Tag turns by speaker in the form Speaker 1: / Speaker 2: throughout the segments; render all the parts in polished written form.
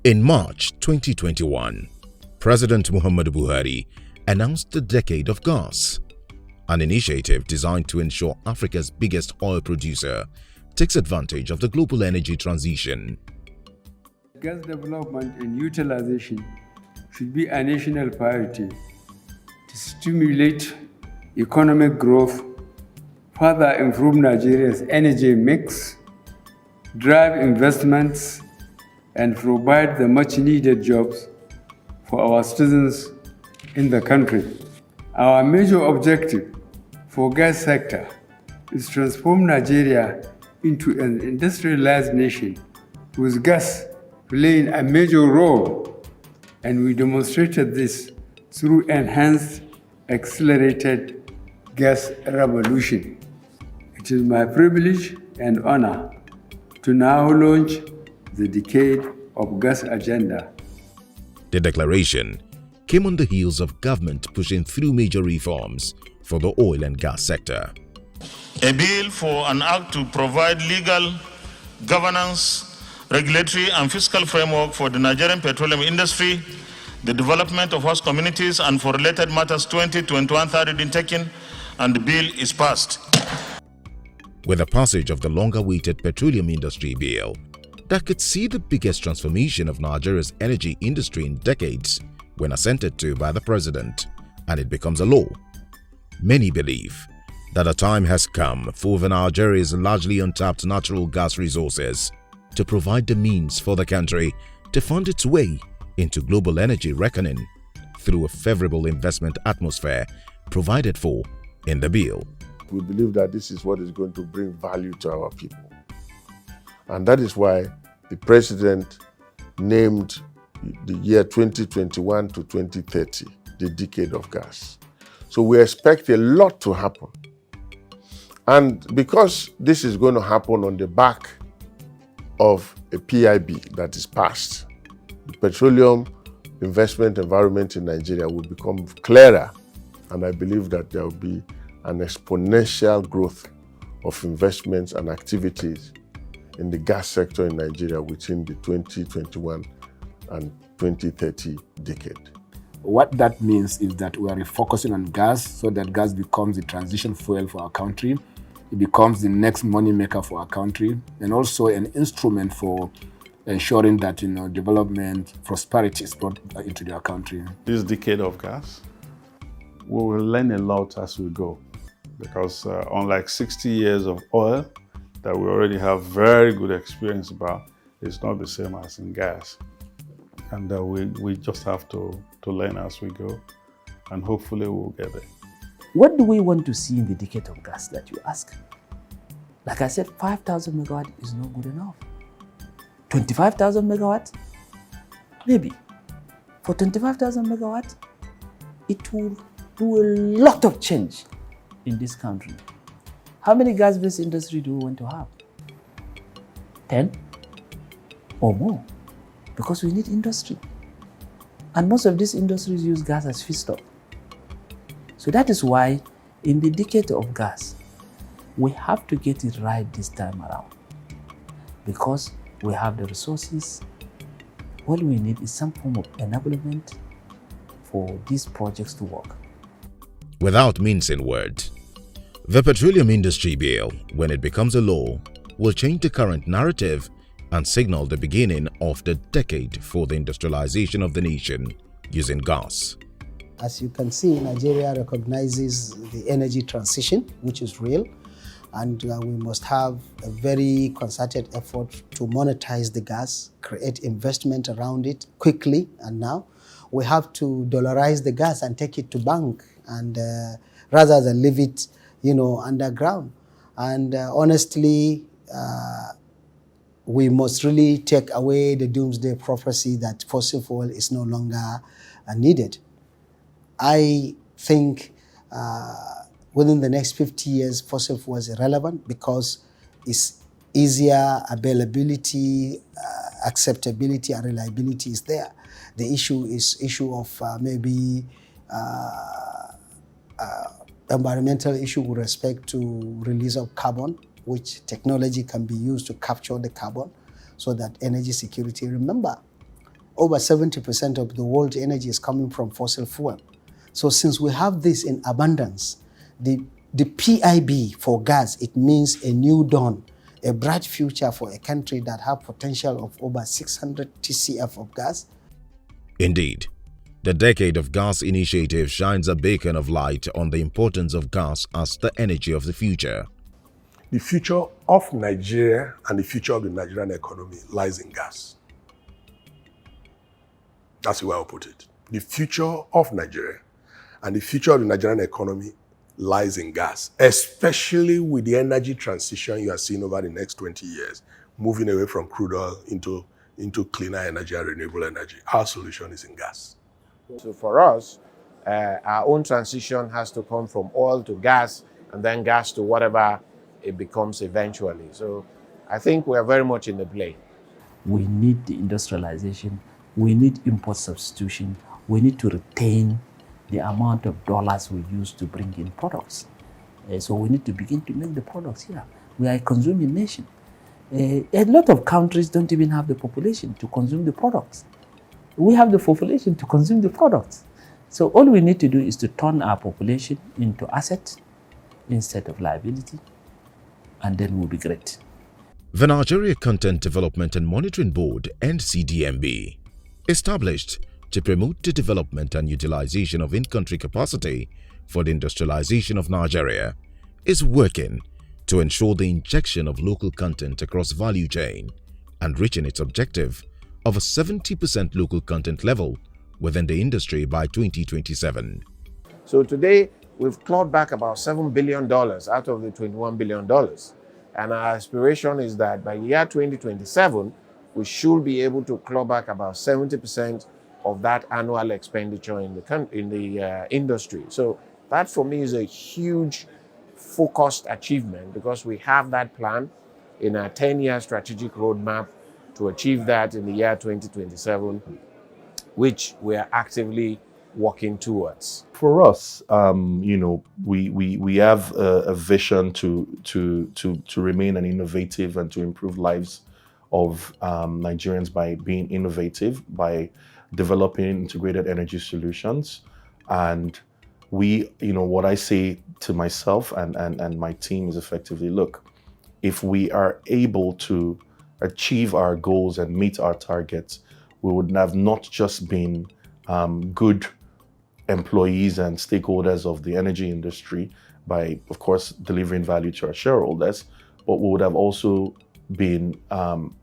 Speaker 1: In March 2021, President Muhammadu Buhari announced the Decade of Gas, an initiative designed to ensure Africa's biggest oil producer takes advantage of the global energy transition.
Speaker 2: Gas development and utilization should be a national priority to stimulate economic growth, further improve Nigeria's energy mix, drive investments, and provide the much-needed jobs for our citizens in the country. Our major objective for gas sector is to transform Nigeria into an industrialized nation with gas playing a major role, and we demonstrated this through enhanced, accelerated gas revolution. It is my privilege and honor to now launch the Decade of Gas agenda.
Speaker 1: The declaration came on the heels of government pushing through major reforms for the oil and gas sector.
Speaker 3: A bill for an act to provide legal governance, regulatory and fiscal framework for the Nigerian petroleum industry, the development of host communities and for related matters 2021 third reading taken, and the bill is passed.
Speaker 1: With the passage of the long-awaited petroleum industry bill that could see the biggest transformation of Nigeria's energy industry in decades when assented to by the president, and it becomes a law, many believe that a time has come for Nigeria's largely untapped natural gas resources to provide the means for the country to find its way into global energy reckoning through a favorable investment atmosphere provided for in the bill.
Speaker 4: We believe that this is what is going to bring value to our people. And that is why the president named the year 2021 to 2030 the Decade of Gas. So we expect a lot to happen. And because this is going to happen on the back of a PIB that is passed, the petroleum investment environment in Nigeria will become clearer, and I believe that there will be an exponential growth of investments and activities in the gas sector in Nigeria within the 2021 and 2030 decade.
Speaker 5: What that means is that we are focusing on gas so that gas becomes the transition fuel for our country. It becomes the next money maker for our country, and also an instrument for ensuring that development, prosperity is brought into our country.
Speaker 6: This Decade of Gas, we will learn a lot as we go, because unlike 60 years of oil that we already have very good experience about, it's not the same as in gas. And we just have to learn as we go, and hopefully we'll get there.
Speaker 7: What do we want to see in the Decade of Gas that you ask? Like I said, 5,000 megawatt is not good enough. 25,000 megawatt? Maybe. For 25,000 megawatt, it will do a lot of change in this country. How many gas-based industry do we want to have? 10 or more? Because we need industry. And most of these industries use gas as feedstock. So that is why in the Decade of Gas, we have to get it right this time around. Because we have the resources, all we need is some form of enablement for these projects to work.
Speaker 1: Without mincing words, the petroleum industry bill, when it becomes a law, will change the current narrative and signal the beginning of the decade for the industrialization of the nation using gas.
Speaker 8: As you can see, Nigeria recognizes the energy transition, which is real, and we must have a very concerted effort to monetize the gas, create investment around it quickly, and now we have to dollarize the gas and take it to bank, and rather than leave it, underground. And honestly, we must really take away the doomsday prophecy that fossil fuel is no longer needed. I think within the next 50 years, fossil fuel is irrelevant because it's easier, availability, acceptability, and reliability is there. The issue is issue of maybe environmental issue with respect to release of carbon, which technology can be used to capture the carbon so that energy security. Remember, over 70% of the world energy is coming from fossil fuel. So since we have this in abundance, the PIB for gas, it means a new dawn, a bright future for a country that have potential of over 600 TCF of gas.
Speaker 1: Indeed, the Decade of Gas initiative shines a beacon of light on the importance of gas as the energy of the future.
Speaker 9: The future of Nigeria and the future of the Nigerian economy lies in gas. That's the way I'll put it. The future of Nigeria and the future of the Nigerian economy lies in gas, especially with the energy transition you are seeing over the next 20 years, moving away from crude oil into cleaner energy and renewable energy. Our solution is in gas.
Speaker 10: So for us, our own transition has to come from oil to gas, and then gas to whatever it becomes eventually. So I think we are very much in the play.
Speaker 7: We need the industrialization, we need import substitution, we need to retain the amount of dollars we use to bring in products. So we need to begin to make the products here. We are a consuming nation. A lot of countries don't even have the population to consume the products. We have the population to consume the products. So all we need to do is to turn our population into asset instead of liability, and then we'll be great.
Speaker 1: The Nigeria Content Development and Monitoring Board, NCDMB, established to promote the development and utilization of in-country capacity for the industrialization of Nigeria, is working to ensure the injection of local content across value chain and reaching its objective of a 70% local content level within the industry by 2027.
Speaker 10: So today, we've clawed back about $7 billion out of the $21 billion. And our aspiration is that by the year 2027, we should be able to claw back about 70% of that annual expenditure in the industry. So that for me is a huge focused achievement, because we have that plan in our 10-year strategic roadmap to achieve that in the year 2027, which we are actively working towards.
Speaker 11: For us, we have a vision to remain an innovative and to improve lives of Nigerians by being innovative, by developing integrated energy solutions. And what I say to myself and my team is effectively, look, if we are able to achieve our goals and meet our targets, we would have not just been good employees and stakeholders of the energy industry by, of course, delivering value to our shareholders, but we would have also been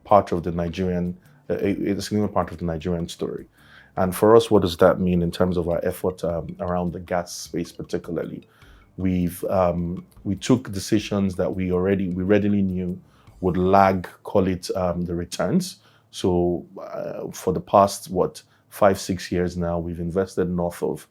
Speaker 11: part of the Nigerian, a significant part of the Nigerian story. And for us, what does that mean in terms of our effort around the gas space particularly? We took decisions that we readily knew would lag, call it the returns. So for the past, 5-6 years now, we've invested north of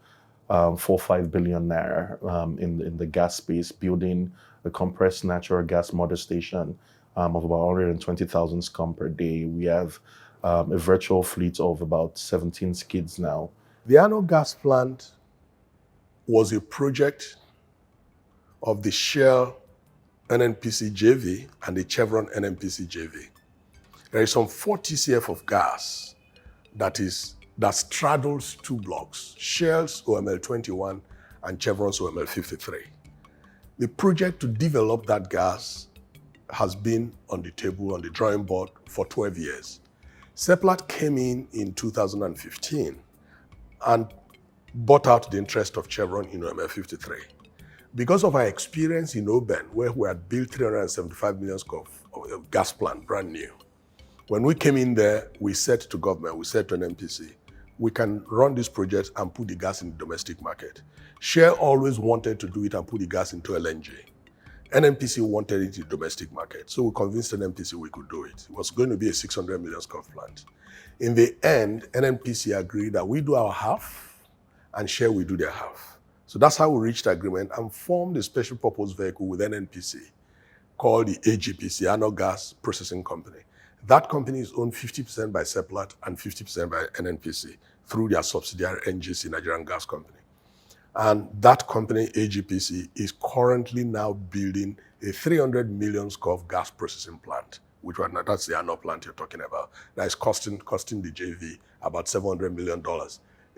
Speaker 11: 4-5 billion naira in the gas space, building a compressed natural gas model station of about 120,000 scum per day. We have a virtual fleet of about 17 skids now.
Speaker 9: The Ano gas plant was a project of the Shell NNPC JV and the Chevron NNPC JV. There is some 40 TCF of gas that straddles two blocks, Shell's OML 21 and Chevron's OML 53. The project to develop that gas has been on the table, on the drawing board for 12 years. Seplat came in 2015 and bought out the interest of Chevron in OML 53. Because of our experience in Oben, where we had built 375 million scope of gas plant, brand new. When we came in there, we said to government, we said to an NPC, we can run this project and put the gas in the domestic market. Shell always wanted to do it and put the gas into LNG. NNPC wanted it in the domestic market. So we convinced NNPC we could do it. It was going to be a 600 million scope plant. In the end, NNPC agreed that we do our half and Shell will do their half. So that's how we reached agreement and formed a special purpose vehicle with NNPC called the AGPC, Ano Gas Processing Company. That company is owned 50% by Seplat and 50% by NNPC through their subsidiary NGC, Nigerian Gas Company. And that company, AGPC, is currently now building a 300 million scope gas processing plant that's the annual plant you're talking about. That is costing the JV about $700 million.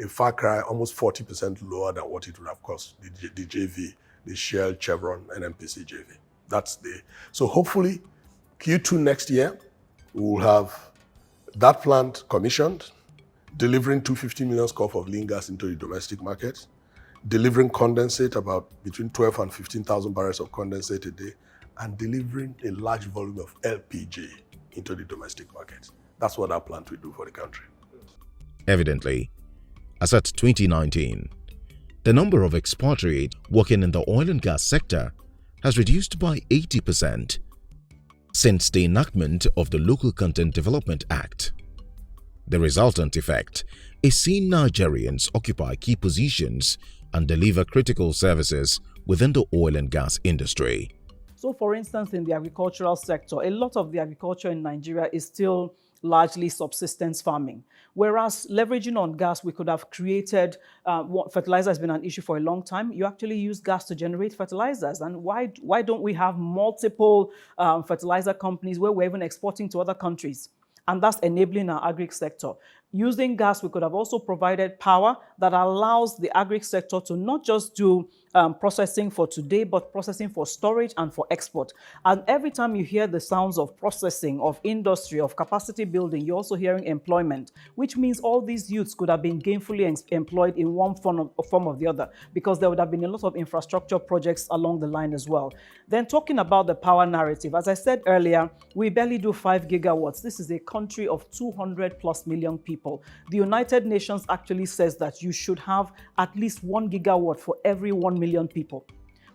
Speaker 9: A far cry, almost 40% lower than what it would have cost the JV, the Shell, Chevron, NNPC JV. So hopefully Q2 next year, we will have that plant commissioned, delivering 250 million scope of lean gas into the domestic market, delivering condensate about between 12 and 15,000 barrels of condensate a day, and delivering a large volume of LPG into the domestic market. That's what that plant will do for the country.
Speaker 1: Evidently, as at 2019, the number of expatriates working in the oil and gas sector has reduced by 80% since the enactment of the Local Content Development Act. The resultant effect is seeing Nigerians occupy key positions and deliver critical services within the oil and gas industry.
Speaker 12: So, for instance, in the agricultural sector, a lot of the agriculture in Nigeria is still largely subsistence farming. Whereas leveraging on gas, we could have created, fertilizer has been an issue for a long time. You actually use gas to generate fertilizers. And why don't we have multiple fertilizer companies where we're even exporting to other countries? And that's enabling our agri sector. Using gas, we could have also provided power that allows the agri sector to not just do processing for today, but processing for storage and for export. And every time you hear the sounds of processing, of industry, of capacity building, you're also hearing employment, which means all these youths could have been gainfully employed in one form or the other, because there would have been a lot of infrastructure projects along the line as well. Then talking about the power narrative, as I said earlier, we barely do 5 gigawatts. This is a country of 200 plus million people. The United Nations actually says that you should have at least 1 gigawatt for every 1 million people,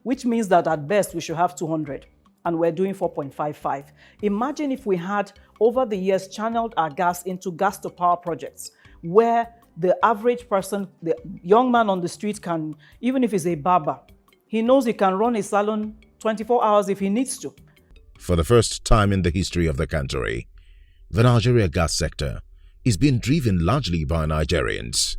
Speaker 12: which means that at best we should have 200, and we're doing 4.55. Imagine if we had, over the years, channeled our gas into gas to power projects, where the average person, the young man on the street can, even if he's a barber, he knows he can run a salon 24 hours if he needs to.
Speaker 1: For the first time in the history of the country, the Nigeria gas sector is being driven largely by Nigerians.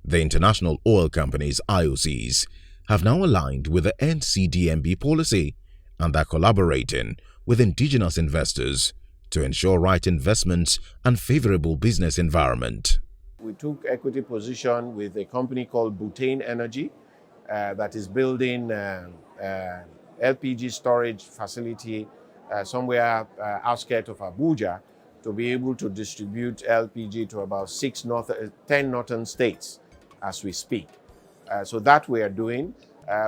Speaker 1: The international oil companies, IOCs, have now aligned with the NCDMB policy, and are collaborating with indigenous investors to ensure right investments and favorable business environment.
Speaker 10: We took equity position with a company called Butane Energy that is building LPG storage facility somewhere outskirts of Abuja to be able to distribute LPG to about 10 northern states as we speak. So that we are doing.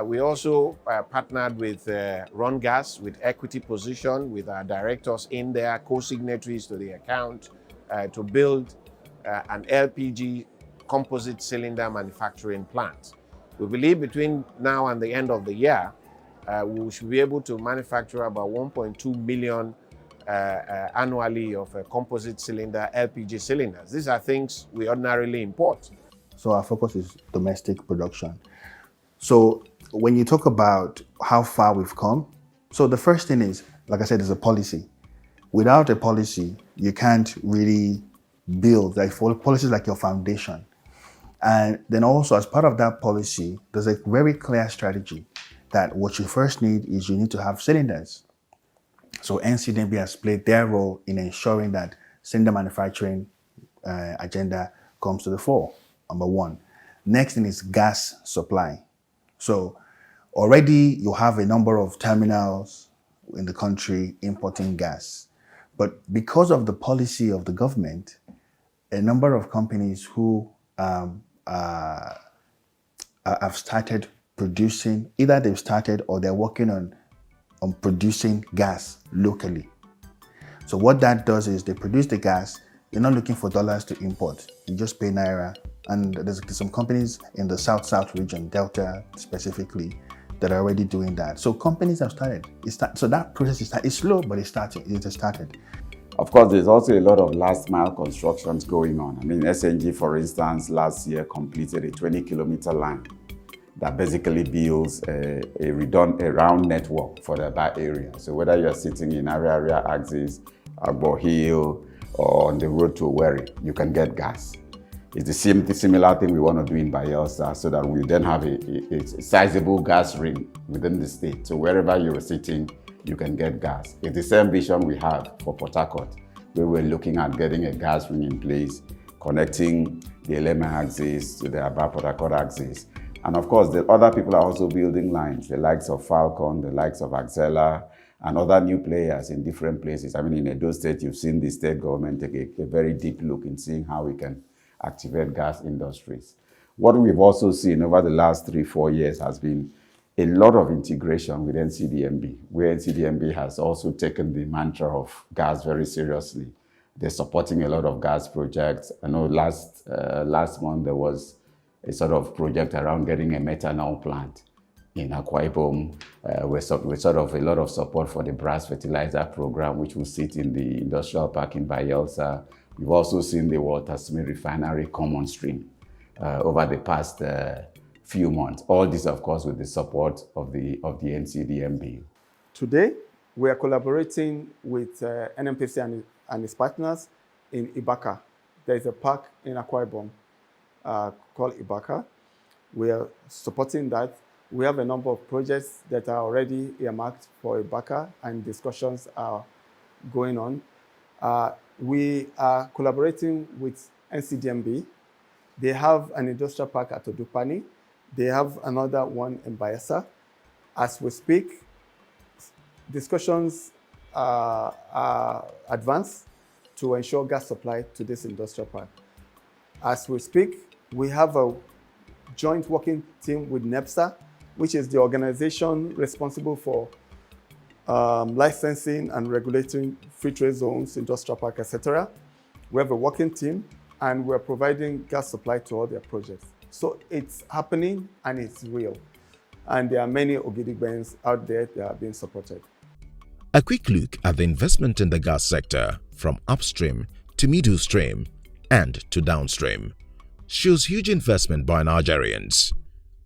Speaker 10: We also partnered with Run Gas with equity position with our directors in there, co-signatories to the account to build an LPG composite cylinder manufacturing plant. We believe between now and the end of the year, we should be able to manufacture about 1.2 million annually of composite cylinder LPG cylinders. These are things we ordinarily import.
Speaker 13: So our focus is domestic production. So when you talk about how far we've come, so the first thing is, like I said, is a policy. Without a policy, you can't really build. Like policy is like your foundation. And then also as part of that policy, there's a very clear strategy that what you first need is you need to have cylinders. So NCDMB has played their role in ensuring that cylinder manufacturing agenda comes to the fore, number one. Next thing is gas supply. So already you have a number of terminals in the country importing gas. But because of the policy of the government, a number of companies who have started producing, either they've started or they're working on producing gas locally. So what that does is they produce the gas, you're not looking for dollars to import, you just pay Naira. And there's some companies in the South region, Delta specifically, that are already doing that. So companies have started. So that process is slow, but it's starting. It has started.
Speaker 14: Of course, there's also a lot of last mile constructions going on. I mean, SNG, for instance, last year completed a 20-kilometer line that basically builds a round network for that area. So whether you're sitting in Area Axis, Agbo Hill, or on the road to Owerri, you can get gas. It's the similar thing we want to do in Bayelsa, so that we then have a sizable gas ring within the state. So wherever you're sitting, you can get gas. It's the same vision we have for Port Harcourt, where we're looking at getting a gas ring in place, connecting the Eleme axis to the Aba-Port Harcourt axis. And of course, the other people are also building lines, the likes of Falcon, the likes of Axela, and other new players in different places. I mean, in Edo State, you've seen the state government take a very deep look in seeing how we can activate gas industries. What we've also seen over the last 3-4 years has been a lot of integration with NCDMB, where NCDMB has also taken the mantra of gas very seriously. They're supporting a lot of gas projects. I know last month there was a sort of project around getting a methanol plant in Akwa Ibom, with sort of a lot of support for the brass fertilizer program, which will sit in the industrial park in Bayelsa. We've also seen the Waltersmith refinery come on stream over the past few months. All this, of course, with the support of the NCDMB.
Speaker 15: Today, we are collaborating with NNPC and its partners in Ibaka. There is a park in Akwa Ibom called Ibaka. We are supporting that. We have a number of projects that are already earmarked for Ibaka, and discussions are going on. We are collaborating with NCDMB. They have an industrial park at Odupani. They have another one in Bayelsa. As we speak, discussions are advanced to ensure gas supply to this industrial park. As we speak, we have a joint working team with NEPSA, which is the organization responsible for licensing and regulating free trade zones, industrial park, etc. We have a working team, and we're providing gas supply to all their projects. So it's happening and it's real. And there are many Ogidigbens out there that are being supported.
Speaker 1: A quick look at the investment in the gas sector from upstream to middle stream and to downstream shows huge investment by Nigerians,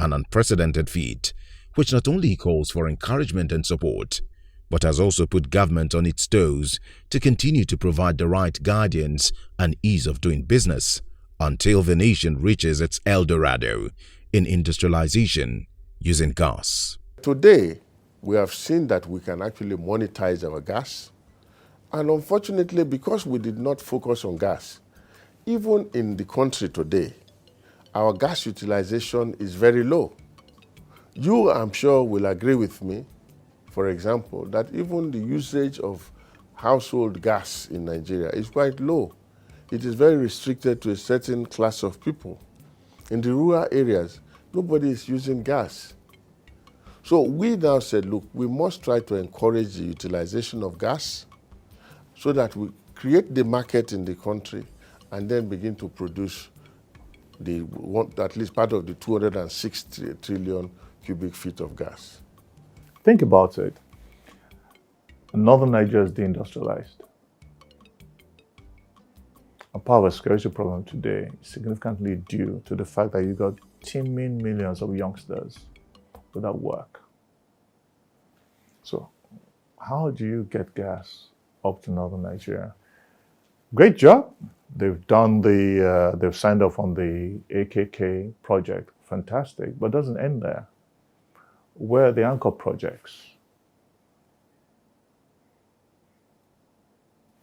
Speaker 1: an unprecedented feat which not only calls for encouragement and support, but has also put government on its toes to continue to provide the right guidance and ease of doing business until the nation reaches its El Dorado in industrialization using gas.
Speaker 4: Today, we have seen that we can actually monetize our gas. And unfortunately, because we did not focus on gas, even in the country today, our gas utilization is very low. You, I'm sure, will agree with me, for example, that even the usage of household gas in Nigeria is quite low. It is very restricted to a certain class of people. In the rural areas, nobody is using gas. So we now said, look, we must try to encourage the utilization of gas so that we create the market in the country and then begin to produce at least part of the 206 trillion cubic feet of gas.
Speaker 6: Think about it. Northern Nigeria is deindustrialized. A power scarcity problem today is significantly due to the fact that you got teeming millions of youngsters without work. So how do you get gas up to Northern Nigeria? Great job. They've done they've signed off on the AKK project. Fantastic, but it doesn't end there. Where are the anchor projects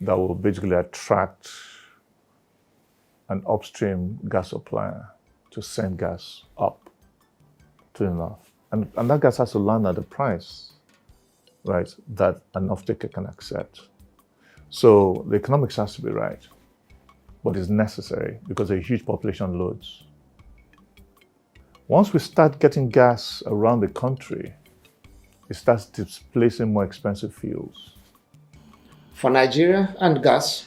Speaker 6: that will basically attract an upstream gas supplier to send gas up to the north? And that gas has to land at the price, right, that an off-taker can accept. So the economics has to be right, but it's necessary because there are huge population loads. Once we start getting gas around the country, it starts displacing more expensive fuels.
Speaker 16: For Nigeria and gas,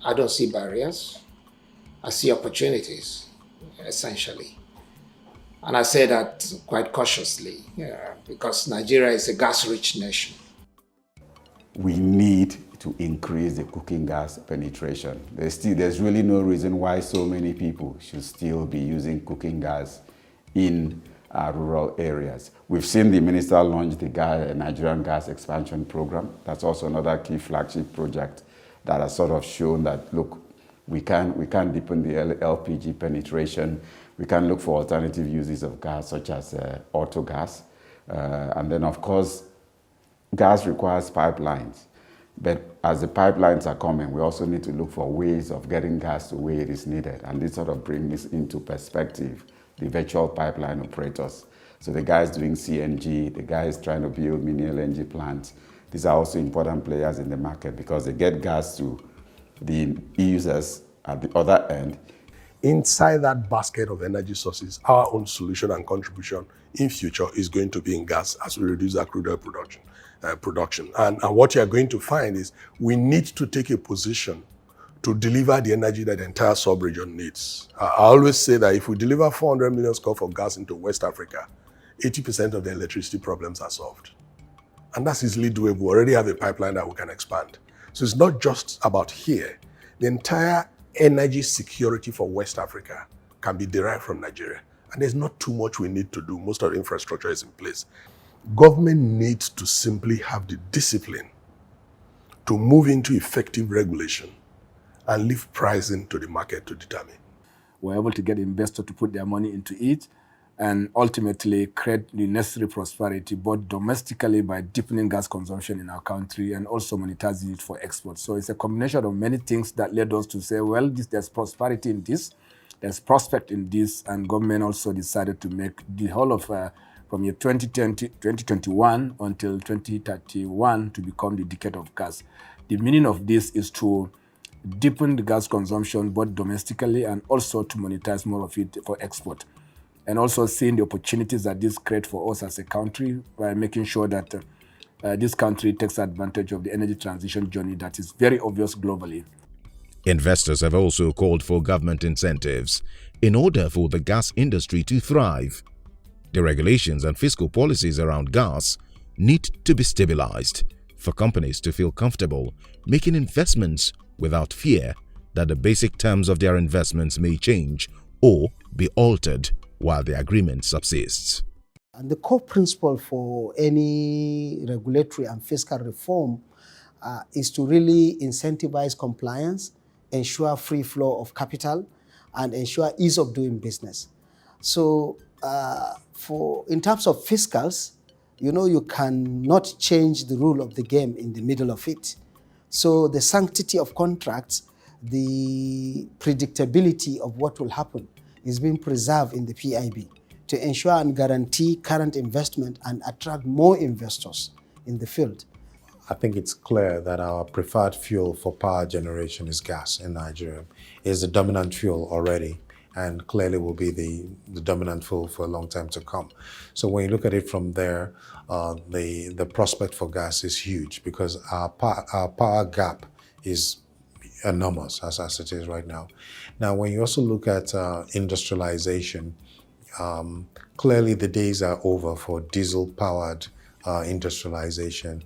Speaker 16: I don't see barriers. I see opportunities, essentially. And I say that quite cautiously, because Nigeria is a gas-rich nation.
Speaker 14: We need to increase the cooking gas penetration. There's really no reason why so many people should still be using cooking gas in rural areas. We've seen the minister launch the Nigerian gas expansion program. That's also another key flagship project that has sort of shown that, look, we can deepen the LPG penetration. We can look for alternative uses of gas, such as auto gas. And then, of course, gas requires pipelines. But as the pipelines are coming, we also need to look for ways of getting gas to where it is needed. And this sort of brings into perspective the virtual pipeline operators. So the guys doing CNG, the guys trying to build mini LNG plants, these are also important players in the market because they get gas to the users at the other end.
Speaker 9: Inside that basket of energy sources, our own solution and contribution in future is going to be in gas as we reduce our crude oil production. And what you're going to find is we need to take a position to deliver the energy that the entire sub-region needs. I always say that if we deliver 400 million scf of gas into West Africa, 80% of the electricity problems are solved. And that's easily doable. We already have a pipeline that we can expand. So it's not just about here. The entire energy security for West Africa can be derived from Nigeria. And there's not too much we need to do. Most of the infrastructure is in place. Government needs to simply have the discipline to move into effective regulation and leave pricing to the market to determine.
Speaker 5: We're able to get investors to put their money into it and ultimately create the necessary prosperity, both domestically by deepening gas consumption in our country and also monetizing it for export. So it's a combination of many things that led us to say, well, there's prosperity in this, there's prospect in this, and government also decided to make the whole of from year 2021 until 2031 to become the decade of gas. The meaning of this is to deepen the gas consumption both domestically and also to monetize more of it for export. And also seeing the opportunities that this creates for us as a country by making sure that this country takes advantage of the energy transition journey that is very obvious globally.
Speaker 1: Investors have also called for government incentives in order for the gas industry to thrive. The regulations and fiscal policies around gas need to be stabilized for companies to feel comfortable making investments without fear that the basic terms of their investments may change or be altered while the agreement subsists.
Speaker 8: And the core principle for any regulatory and fiscal reform is to really incentivize compliance, ensure free flow of capital, and ensure ease of doing business. So in terms of fiscals, you cannot change the rule of the game in the middle of it. So the sanctity of contracts, the predictability of what will happen is being preserved in the PIB to ensure and guarantee current investment and attract more investors in the field.
Speaker 17: I think it's clear that our preferred fuel for power generation is gas in Nigeria. It's the dominant fuel already and clearly will be the dominant fuel for a long time to come. So when you look at it from there, the prospect for gas is huge because our power gap is enormous as it is right now. Now, when you also look at industrialization, clearly the days are over for diesel-powered industrialization.